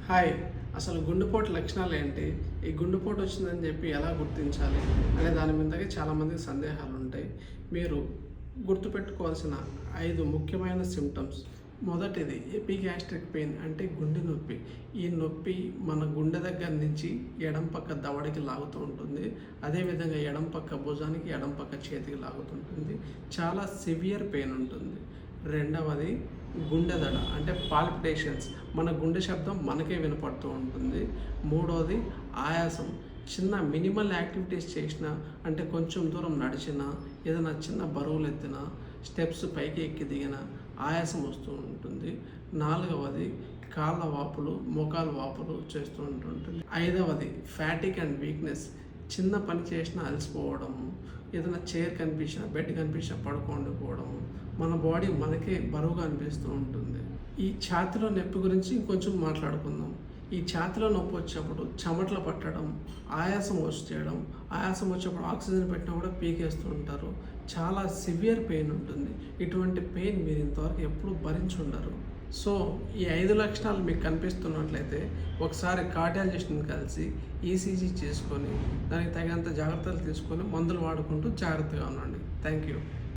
Hi. అసలు గుండెపోటు లక్షణాలు ఏంటి? ఈ గుండెపోటు వచ్చిందని చెప్పి ఎలా గుర్తించాలి అనే దాని మీదకి చాలామందికి సందేహాలు ఉంటాయి. మీరు గుర్తుపెట్టుకోవాల్సిన 5 ముఖ్యమైన సిమ్టమ్స్. మొదటిది ఎపిగ్యాస్ట్రిక్ పెయిన్, అంటే గుండె నొప్పి. ఈ నొప్పి మన గుండె దగ్గర నుంచి ఎడం పక్క దవడకి లాగుతూ ఉంటుంది. అదేవిధంగా ఎడం పక్క భుజానికి, ఎడం పక్క చేతికి లాగుతుంటుంది. చాలా సివియర్ పెయిన్ ఉంటుంది. రెండవది గుండె దడ, అంటే పాల్పిటేషన్స్. మన గుండె శబ్దం మనకే వినపడుతూ ఉంటుంది. మూడవది ఆయాసం. చిన్న మినిమల్ యాక్టివిటీస్ చేసినా, అంటే కొంచెం దూరం నడిచినా, ఏదైనా చిన్న బరువులు ఎత్తినా, స్టెప్స్ పైకి ఎక్కి దిగినా ఆయాసం వస్తూ ఉంటుంది. నాలుగవది కాళ్ళ వాపులు, మోకాలు వాపులు చేస్తూ ఉంటుంది. ఐదవది ఫ్యాటిక్ అండ్ వీక్నెస్. చిన్న పని చేసినా అలసిపోవడము, ఏదైనా చైర్ కనిపించినా, బెడ్ కనిపించినా పడుకోండిపోవడము, మన బాడీ మనకే బరువుగా అనిపిస్తూ ఉంటుంది. ఈ ఛాతీలో నొప్పి గురించి ఇంకొంచెం మాట్లాడుకుందాం. ఈ ఛాతీలో నొప్పి వచ్చినప్పుడు చెమటలు పట్టడం, ఆయాసం వచ్చేయడం, ఆయాసం వచ్చినప్పుడు ఆక్సిజన్ పెట్టినా కూడా పీకేస్తూ ఉంటారు. చాలా సివియర్ పెయిన్ ఉంటుంది. ఇటువంటి పెయిన్ మీరు ఇంతవరకు ఎప్పుడు భరించి ఉండరు. సో ఈ 5 లక్షణాలు మీకు కనిపిస్తున్నట్లయితే ఒకసారి కార్డియాలజిస్ట్ని కలిసి ఈసీజీ చేసుకొని దానికి తగినంత జాగ్రత్తలు తీసుకొని మందులు వాడుకుంటూ జాగ్రత్తగా ఉండండి. Thank you.